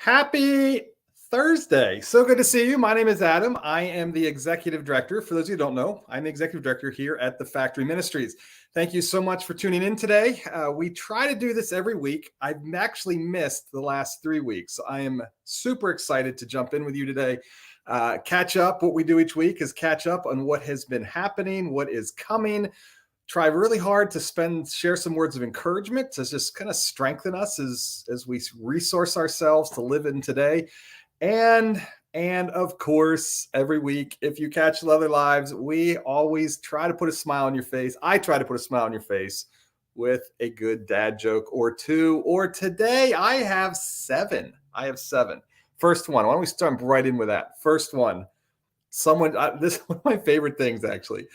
Happy Thursday. So good to see you. My name is Adam. I am the executive director. For those of you who don't know, I'm the executive director here at the Factory Ministries. Thank you so much for tuning in today. We try to do this every week. I've actually missed the last 3 weeks. I am super excited to jump in with you today. Catch up. What we do each week is catch up on what has been happening, what is coming. Try really hard to share some words of encouragement to just kind of strengthen us as we resource ourselves to live in today. And of course, every week, if you catch Other Lives, we always try to put a smile on your face. I try to put a smile on your face with a good dad joke or two. Or today, I have seven. First one. Why don't we start right in with that? First one. This is one of my favorite things actually,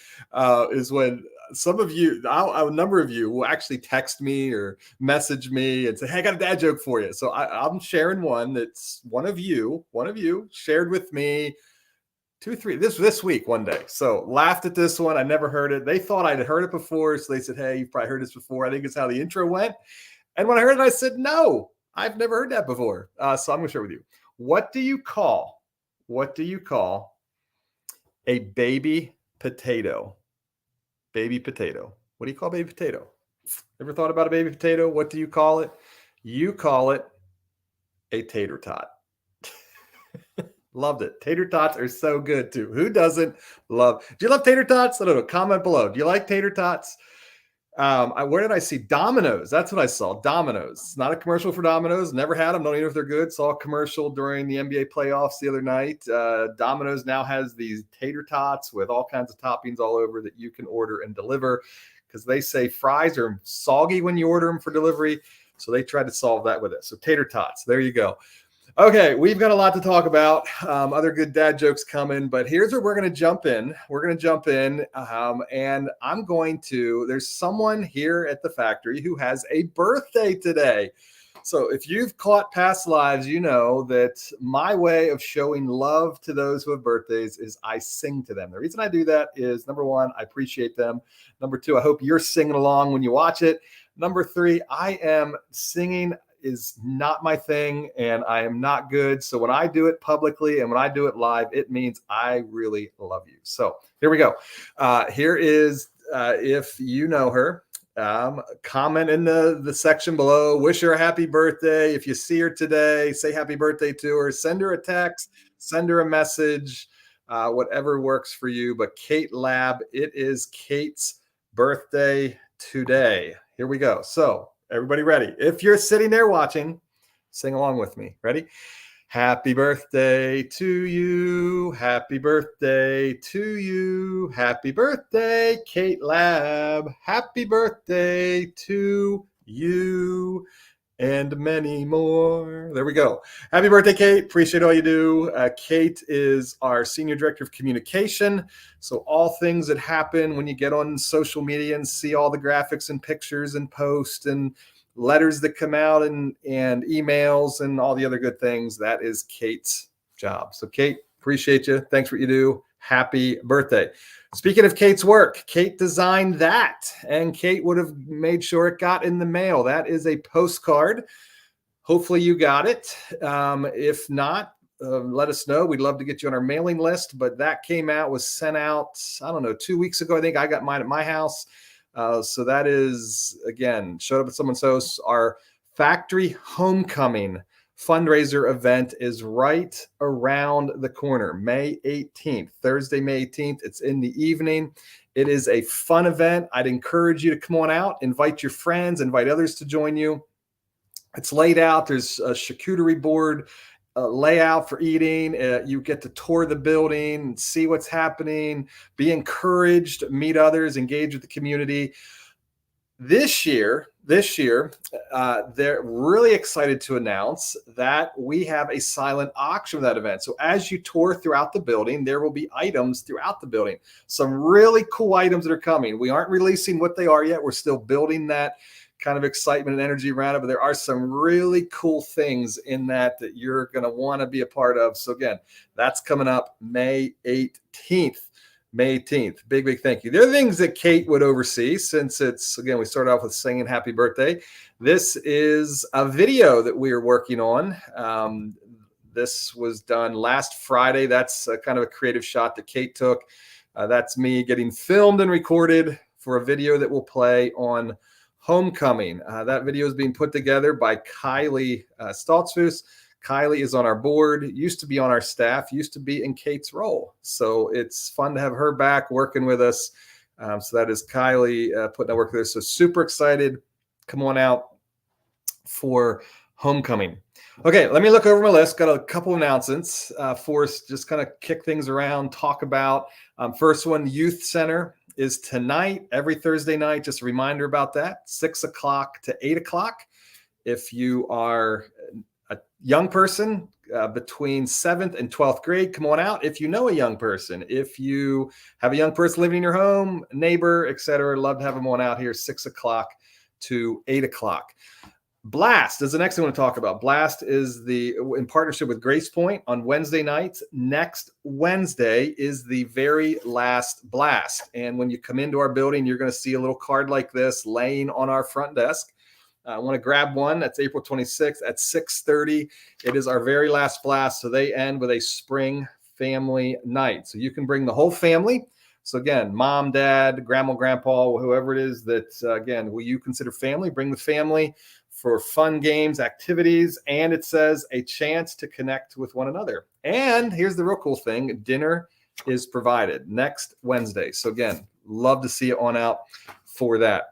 is when some of you, a number of you will actually text me or message me and say, "Hey, I got a dad joke for you." So I'm sharing one that's one of you shared with me this week one day. So laughed at this one. I never heard it. They thought I'd heard it before. So they said, "Hey, you've probably heard this before." I think it's how the intro went. And when I heard it, I said, "No, I've never heard that before." So I'm going to share with you. What do you call a baby potato? Baby potato. What do you call baby potato? Ever thought about a baby potato? What do you call it? You call it a tater tot. Loved it. Tater tots are so good too. Who doesn't love? Do you love tater tots? I don't know. Comment below. Do you like tater tots? Where did I see Domino's? That's what I saw. Domino's. It's not a commercial for Domino's. Never had them. Don't even know if they're good. Saw a commercial during the NBA playoffs the other night. Domino's now has these tater tots with all kinds of toppings all over that you can order and deliver, because they say fries are soggy when you order them for delivery. So they tried to solve that with it. So tater tots. There you go. Okay, we've got a lot to talk about. Other good dad jokes coming, but here's where we're going to jump in. And there's someone here at the factory who has a birthday today. So if you've caught past lives, you know that my way of showing love to those who have birthdays is I sing to them. The reason I do that is, number one, I appreciate them. Number two, I hope you're singing along when you watch it. Number three, singing is not my thing and I am not good. So when I do it publicly and when I do it live, it means I really love you. So here we go. Here is, if you know her, comment in the section below, wish her a happy birthday. If you see her today, say happy birthday to her, send her a text, send her a message, whatever works for you. But Kate Lab, it is Kate's birthday today. Here we go. So everybody ready? If you're sitting there watching, sing along with me. Ready? Happy birthday to you. Happy birthday to you. Happy birthday, Kate Lab. Happy birthday to you. And many more. There we go. Happy birthday, Kate. Appreciate all you do. Kate is our Senior Director of Communication. So all things that happen when you get on social media and see all the graphics and pictures and posts and letters that come out and emails and all the other good things, that is Kate's job. So Kate, appreciate you. Thanks for what you do. Happy birthday. Speaking of Kate's work, Kate designed that, and Kate would have made sure it got in the mail. That is a postcard. Hopefully you got it. If not, let us know. We'd love to get you on our mailing list, but that was sent out, 2 weeks ago. I think I got mine at my house. So that is, again, showed up at someone's house. Our factory homecoming fundraiser event is right around the corner, May 18th, Thursday, May 18th. It's in the evening. It is a fun event. I'd encourage you to come on out, invite your friends, invite others to join you. It's laid out. There's a charcuterie board layout for eating. You get to tour the building, see what's happening, be encouraged, meet others, engage with the community. This year, they're really excited to announce that we have a silent auction of that event. So as you tour throughout the building, there will be items throughout the building. Some really cool items that are coming. We aren't releasing what they are yet. We're still building that kind of excitement and energy around it, but there are some really cool things in that you're going to want to be a part of. So again, that's coming up May 18th. May 18th. Big, big thank you. There are things that Kate would oversee since it's, again, we started off with singing happy birthday. This is a video that we are working on. This was done last Friday. That's kind of a creative shot that Kate took. That's me getting filmed and recorded for a video that will play on homecoming. That video is being put together by Kylie Stoltzfus. Kylie is on our board, used to be on our staff, used to be in Kate's role. So it's fun to have her back working with us. So that is Kylie putting that work with us. So super excited. Come on out for homecoming. Okay, let me look over my list. Got a couple announcements for us, just kind of kick things around, talk about. First one, Youth Center is tonight, every Thursday night. Just a reminder about that, 6 o'clock to 8 o'clock. If you are a young person between 7th and 12th grade, come on out. If you know a young person, if you have a young person living in your home, neighbor, etc., love to have them on out here, 6 o'clock to 8 o'clock. Blast is the next thing I want to talk about. Blast is in partnership with Grace Point on Wednesday nights. Next Wednesday is the very last Blast. And when you come into our building, you're going to see a little card like this laying on our front desk. I want to grab one. That's April 26th at 6:30. It is our very last Blast. So they end with a spring family night. So you can bring the whole family. So again, mom, dad, grandma, grandpa, whoever it is that, again, will you consider family, bring the family for fun games, activities, and it says a chance to connect with one another. And here's the real cool thing. Dinner is provided next Wednesday. So again, love to see you on out for that.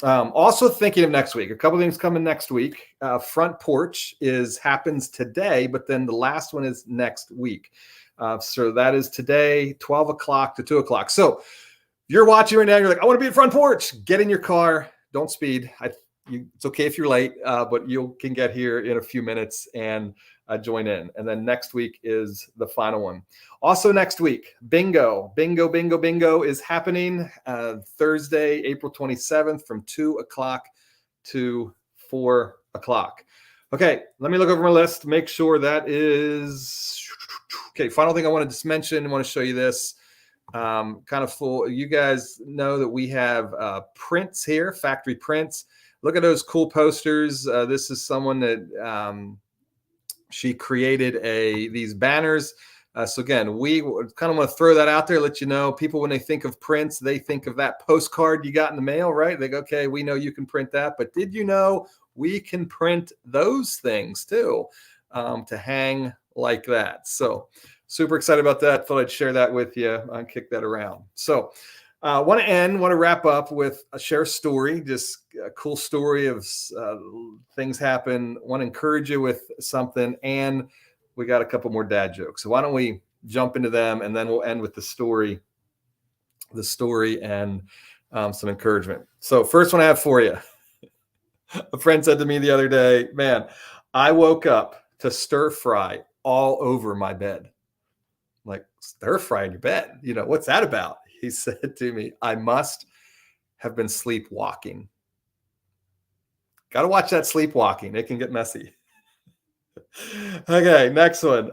Also thinking of next week, a couple things coming next week. Front Porch happens today, but then the last one is next week. So that is today, 12 o'clock to 2 o'clock. So you're watching right now, you're like, I want to be at Front Porch. Get in your car. Don't speed. It's okay if you're late, but you can get here in a few minutes and join in. And then next week is the final one. Also next week, bingo is happening Thursday, April 27th from 2 o'clock to 4 o'clock. Okay, let me look over my list, make sure that is okay. Final thing I want to just mention, I want to show you this. Kind of full. You guys know that we have prints here, factory prints. Look at those cool posters. This is someone that she created these banners. So again, we kind of want to throw that out there, let you know, people, when they think of prints, they think of that postcard you got in the mail, right? They go, okay, we know you can print that, but did you know we can print those things too, to hang like that? So super excited about that. Thought I'd share that with you and kick that around. So want to wrap up with share a story, just a cool story of things happen. Want to encourage you with something, and we got a couple more dad jokes. So why don't we jump into them, and then we'll end with the story and some encouragement. So first one I have for you. A friend said to me the other day, man, I woke up to stir fry all over my bed. I'm like, stir fry in your bed? What's that about? He said to me, I must have been sleepwalking. Got to watch that sleepwalking. It can get messy. Okay, next one.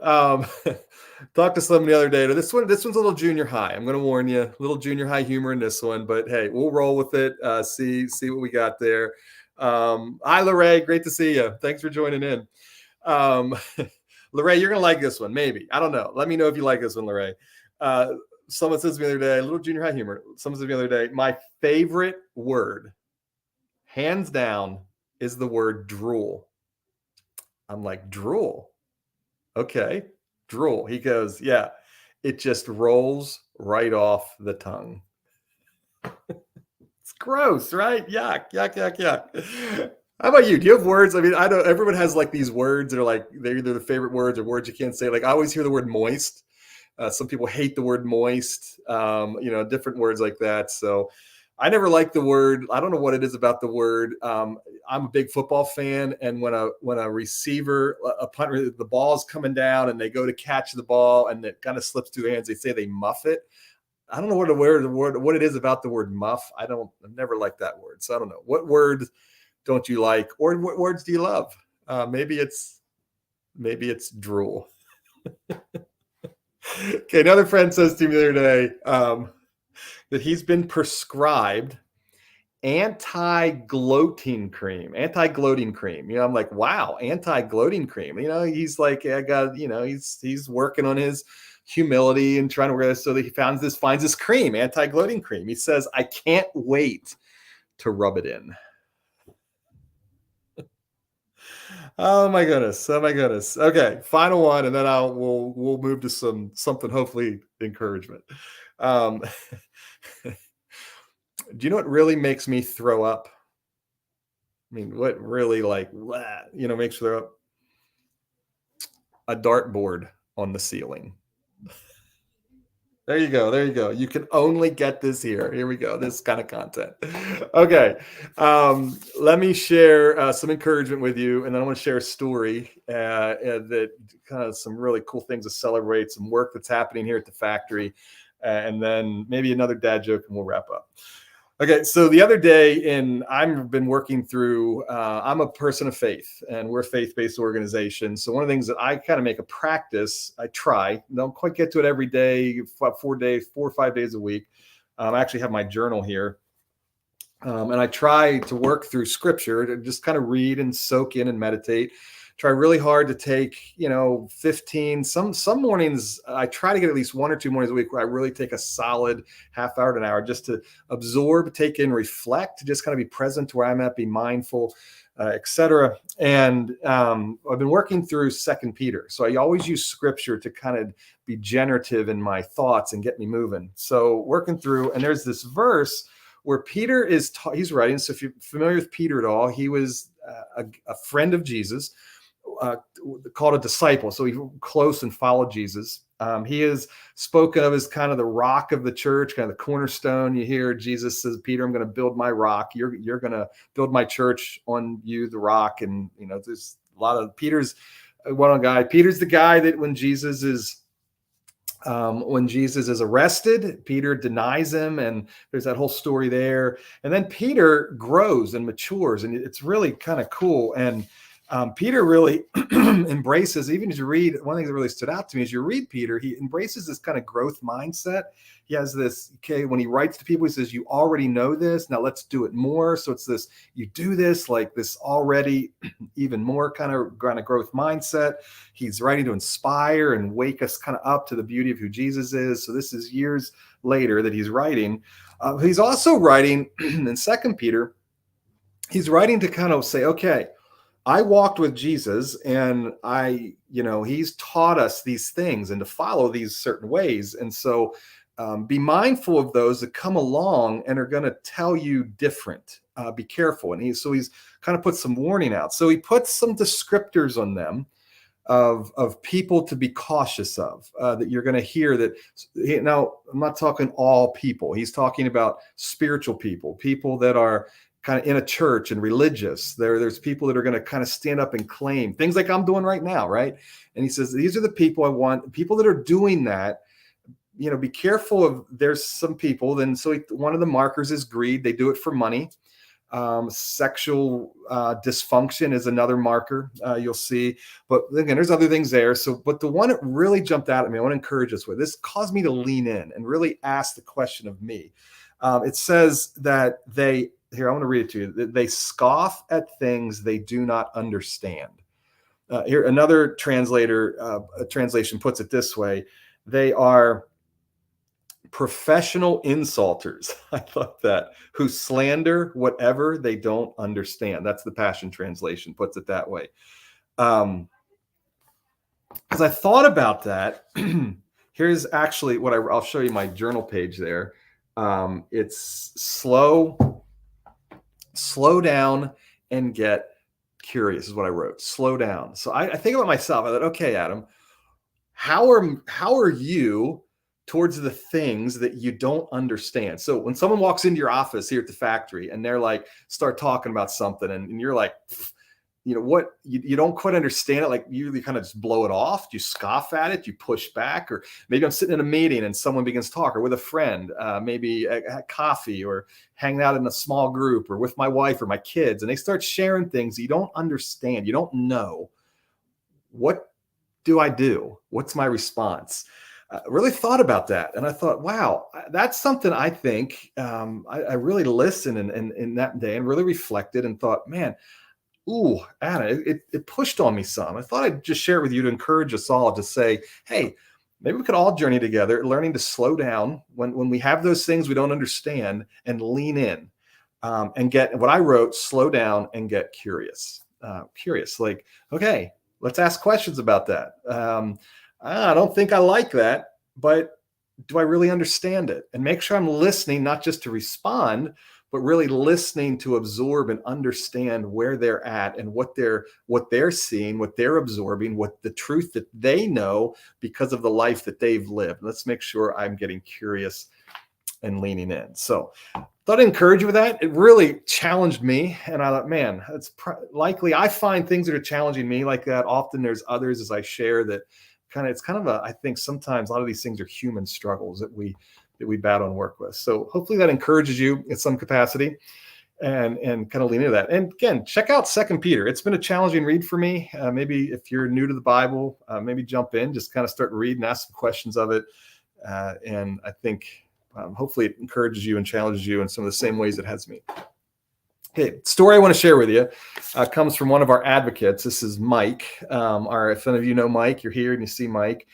Talked to someone the other day. This one's a little junior high. I'm going to warn you, a little junior high humor in this one, but hey, we'll roll with it. See what we got there. Hi, Lorraine. Great to see you. Thanks for joining in. Lorraine, you're going to like this one. Maybe. I don't know. Let me know if you like this one, Lorraine. Someone says to me the other day, a little junior high humor. Someone says to me the other day, my favorite word, hands down, is the word drool. I'm like, drool? Okay, drool. He goes, yeah, it just rolls right off the tongue. It's gross, right? Yuck, yuck, yuck, yuck. How about you? Do you have words? I mean, I know everyone has like these words that are like, they're either the favorite words or words you can't say. Like I always hear the word moist. Some people hate the word moist, different words like that. So I never liked the word. I don't know what it is about the word. I'm a big football fan. And when a receiver, a punter, the ball's coming down and they go to catch the ball and it kind of slips through their hands, they say they muff it. I don't know what it is about the word muff. I've never liked that word. So I don't know. What word don't you like? Or what words do you love? Maybe it's drool. Okay, another friend says to me the other day that he's been prescribed anti-gloating cream, anti-gloating cream. I'm like, wow, anti-gloating cream. He's like, I got, he's working on his humility and trying to wear this. So that he finds this cream, anti-gloating cream. He says, I can't wait to rub it in. Oh my goodness. Oh my goodness. Okay, final one, and then we'll move to something hopefully encouragement. Um, do you know what really makes me throw up? I mean, what really makes you throw up? A dartboard on the ceiling. There you go. There you go. You can only get this here. Here we go. This kind of content. Okay. Let me share some encouragement with you. And then I want to share a story that kind of some really cool things to celebrate, some work that's happening here at the factory. And then maybe another dad joke and we'll wrap up. Okay, so the other day, I've been working through, I'm a person of faith, and we're a faith-based organization. So one of the things that I kind of make a practice, I try, don't quite get to it every day, 4 or 5 days a week. I actually have my journal here. And I try to work through scripture to just kind of read and soak in and meditate. Try really hard to take 15 some mornings. I try to get at least 1 or 2 mornings a week where I really take a solid half hour to an hour just to absorb, take in, reflect, just kind of be present to where I'm at, be mindful, etc. And I've been working through 2 Peter, so I always use scripture to kind of be generative in my thoughts and get me moving. So working through, and there's this verse where Peter he's writing. So if you're familiar with Peter at all, he was a friend of Jesus, called a disciple. So he close and followed Jesus. He is spoken of as kind of the rock of the church, kind of the cornerstone. You hear Jesus says, Peter, I'm going to build my rock. You're going to build my church on you, the rock. And, there's a lot of Peter's one guy. Peter's the guy that when Jesus is arrested, Peter denies him, and there's that whole story there. And then Peter grows and matures, and it's really kind of cool. And Peter really embraces, even as you read, one thing that really stood out to me is you read Peter, he embraces this kind of growth mindset. He has this, when he writes to people, he says, you already know this, now let's do it more. So it's this, you do this like this already, even more kind of growth mindset. He's writing to inspire and wake us kind of up to the beauty of who Jesus is. So this is years later that he's writing. He's also writing in 2 Peter, he's writing to kind of say, okay, I walked with Jesus, and he's taught us these things and to follow these certain ways. And so be mindful of those that come along and are going to tell you different. Be careful. And he's kind of put some warning out. So he puts some descriptors on them of people to be cautious of, that you're going to hear that. Now, I'm not talking all people. He's talking about spiritual people that are kind of in a church and religious. There's people that are going to kind of stand up and claim things like I'm doing right now, right? And he says, these are the people I want, people that are doing that. Be careful of, there's some people, then one of the markers is greed. They do it for money. Sexual dysfunction is another marker you'll see. But again, there's other things there. But the one that really jumped out at me, I want to encourage us with, this caused me to lean in and really ask the question of me. It says that here, I want to read it to you. They scoff at things they do not understand. Here, another translation puts it this way. They are professional insulters. I love that. Who slander whatever they don't understand. That's the Passion Translation, puts it that way. As I thought about that, here's actually what I'll show you my journal page there. It's slow down and get curious is what I wrote. Slow down. So I think about myself. I thought, okay, Adam, how are you towards the things that you don't understand? So when someone walks into your office here at the factory and they're like, start talking about something, and you're like, what, you don't quite understand it, like you kind of just blow it off, you scoff at it, you push back. Or maybe I'm sitting in a meeting and someone begins to talk, or with a friend, maybe at coffee, or hanging out in a small group, or with my wife or my kids, and they start sharing things you don't understand, you don't know. What do I do? What's my response? really thought about that. And I thought, wow, that's something I think I really listened in that day and really reflected and thought, man, ooh, Anna, it pushed on me some. I thought I'd just share it with you to encourage us all to say, hey, maybe we could all journey together, learning to slow down when we have those things we don't understand and lean in and get what I wrote, slow down and get curious. Curious, like, okay, let's ask questions about that. I don't think I like that, but do I really understand it? And make sure I'm listening, not just to respond, but really listening to absorb and understand where they're at and what they're seeing, what they're absorbing, what the truth that they know because of the life that they've lived. Let's make sure I'm getting curious and leaning in. So thought I'd encourage you with that. It really challenged me. And I thought, man, it's likely I find things that are challenging me like that. Often there's others as I share that it's kind of I think sometimes a lot of these things are human struggles that we battle and work with. So hopefully that encourages you in some capacity and kind of lean into that. And again, check out Second Peter. It's been a challenging read for me. Maybe if you're new to the Bible, maybe jump in, just kind of start reading, ask some questions of it. And I think hopefully it encourages you and challenges you in some of the same ways it has me. Okay, story I want to share with you comes from one of our advocates. This is Mike. If some of you know Mike, you're here and you see Mike.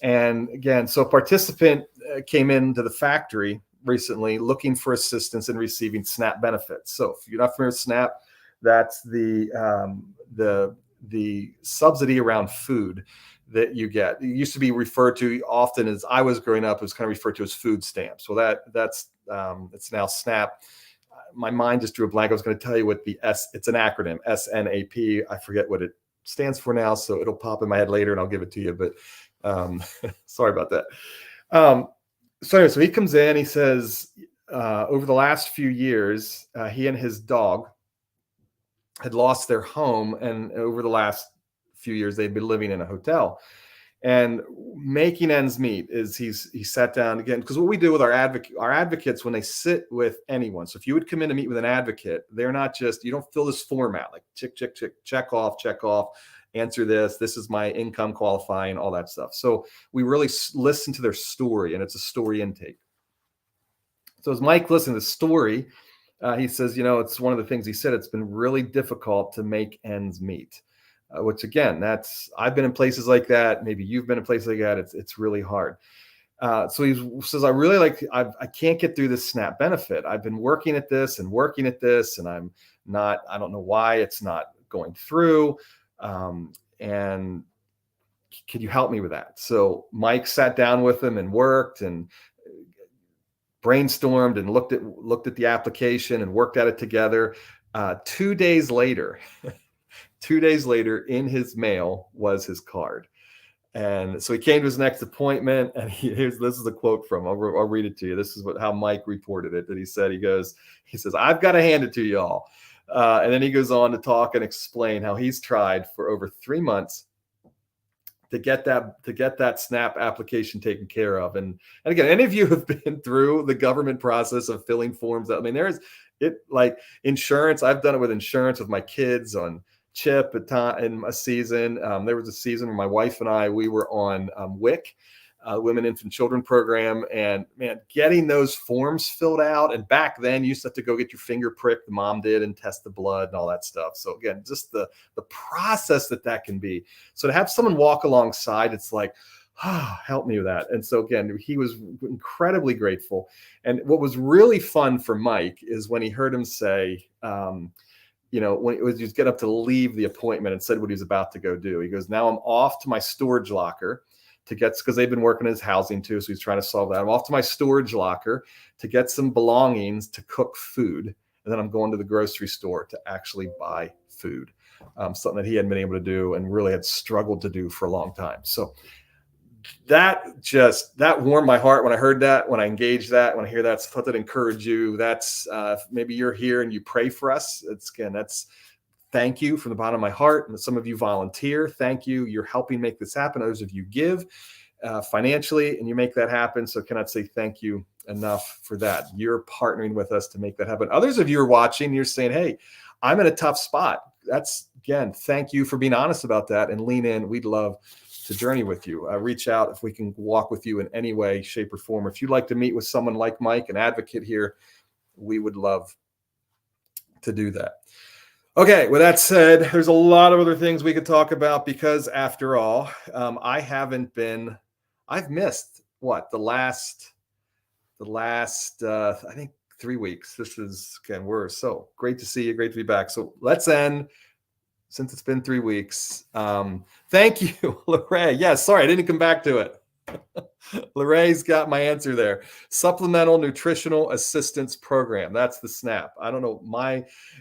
And again, so a participant came into the factory recently looking for assistance in receiving SNAP benefits. So if you're not familiar with SNAP, that's the subsidy around food that you get. It used to be referred to often as, I was growing up, it was kind of referred to as food stamps. Well, that's it's now SNAP. My mind just drew a blank. I was going to tell you what it's an acronym, SNAP. I forget what it stands for now, so it'll pop in my head later and I'll give it to you. But sorry about that. So anyway, so he comes in, he says, over the last few years, he and his dog had lost their home. And over the last few years, they'd been living in a hotel and making ends meet. He sat down again, because what we do with our advocates when they sit with anyone. So if you would come in to meet with an advocate, they're not just, you don't fill this form out like check off, answer this is my income qualifying, all that stuff. So we really listen to their story, and it's a story intake. So as Mike listened to the story, he says, it's one of the things he said, it's been really difficult to make ends meet. Which again, I've been in places like that. Maybe you've been in places like that. It's really hard. So he says, I can't get through this SNAP benefit. I've been working at this, and I don't know why it's not going through. And can you help me with that? So Mike sat down with him and worked and brainstormed and looked at the application and worked at it together. 2 days later, 2 days later, in his mail was his card. And so he came to his next appointment, and this is a quote from, I'll read it to you. This is how Mike reported it, that he says, I've got to hand it to y'all. And then he goes on to talk and explain how he's tried for over 3 months to get that SNAP application taken care of. And again, any of you have been through the government process of filling forms out. I mean, like insurance. I've done it with insurance with my kids on CHIP in a season. There was a season where my wife and we were on WIC, Women, Infant, Children program, and man, getting those forms filled out. And back then, you used to have to go get your finger pricked. The mom did and test the blood and all that stuff. So again, just the process that can be. So to have someone walk alongside, it's like, help me with that. And so again, he was incredibly grateful. And what was really fun for Mike is when he heard him say, when it was just get up to leave the appointment and said what he was about to go do. He goes, now I'm off to my storage locker because they've been working in his housing too. So he's trying to solve that. I'm off to my storage locker to get some belongings to cook food. And then I'm going to the grocery store to actually buy food. Something that he hadn't been able to do and really had struggled to do for a long time. So that warmed my heart when I heard that, when I engaged that, when I hear that, so I thought that encourage you. That's maybe you're here and you pray for us. That's thank you from the bottom of my heart. And some of you volunteer. Thank you. You're helping make this happen. Others of you give financially and you make that happen. So cannot say thank you enough for that. You're partnering with us to make that happen. Others of you are watching. You're saying, hey, I'm in a tough spot. That's, again, thank you for being honest about that and lean in. We'd love journey with you. Reach out if we can walk with you in any way, shape, or form. If you'd like to meet with someone like Mike, an advocate here, we would love to do that. Okay, with that said, there's a lot of other things we could talk about because after all, I've missed the last I think 3 weeks. This is, again, we're so great to see you. Great to be back. So let's end, since it's been 3 weeks. Thank you, Lorraine. Yeah, sorry, I didn't come back to it. Lorraine's got my answer there. Supplemental Nutritional Assistance Program. That's the SNAP. I don't know.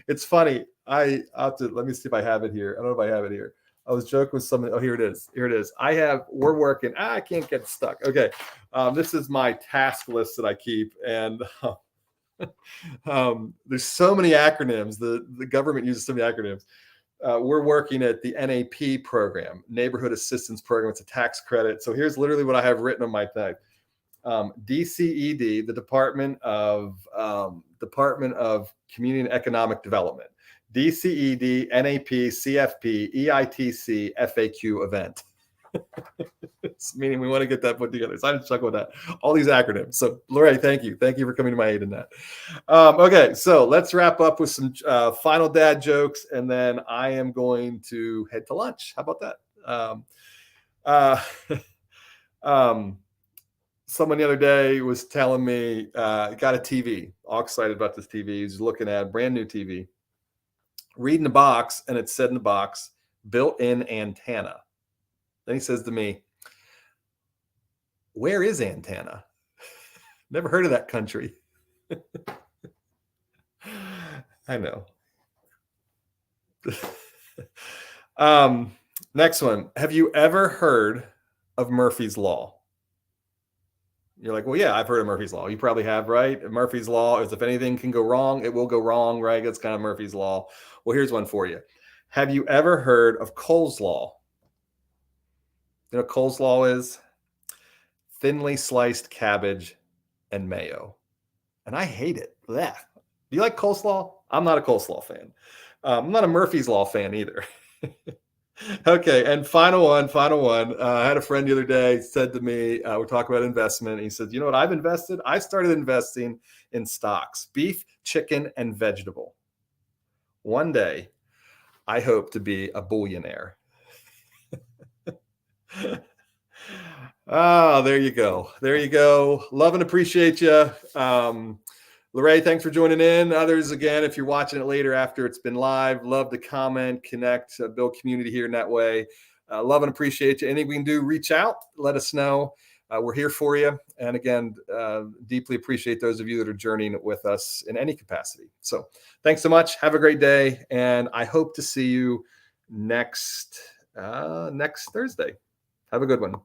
It's funny. I have to, let me see if I have it here. I don't know if I have it here. I was joking with someone. Oh, here it is. Here it is. We're working. I can't get stuck. Okay. This is my task list that I keep. And there's so many acronyms. The government uses so many acronyms. We're working at the NAP program, Neighborhood Assistance Program. It's a tax credit. So here's literally what I have written on my thing. DCED, the Department of Community and Economic Development. DCED, NAP, CFP, EITC, FAQ event. It's meaning we want to get that put together. So I just chuckle with that. All these acronyms. So Lorraine, thank you. Thank you for coming to my aid in that. Okay, so let's wrap up with some final dad jokes, and then I am going to head to lunch. How about that? Someone the other day was telling me, got a TV, all excited about this TV. He's looking at a brand new TV, reading the box, and it said in the box, built-in antenna. Then he says to me, where is Antenna? Never heard of that country. I know. Next one. Have you ever heard of Murphy's Law? You're like, well, yeah, I've heard of Murphy's Law. You probably have, right? Murphy's Law is if anything can go wrong, it will go wrong, right? That's kind of Murphy's Law. Well, here's one for you. Have you ever heard of Cole's Law? You know what Cole's Law is? Thinly sliced cabbage and mayo. And I hate it. Blech. Do you like coleslaw? I'm not a coleslaw fan. I'm not a Murphy's Law fan either. Okay, and final one. I had a friend the other day said to me, we're talking about investment. And he said, you know what I've invested? I started investing in stocks, beef, chicken, and vegetable. One day, I hope to be a billionaire. Oh, there you go. There you go. Love and appreciate you. Lorraine, thanks for joining in. Others, again, if you're watching it later after it's been live, love to comment, connect, build community here in that way. Love and appreciate you. Anything we can do, reach out, let us know. We're here for you. And again, deeply appreciate those of you that are journeying with us in any capacity. So thanks so much. Have a great day. And I hope to see you next Thursday. Have a good one.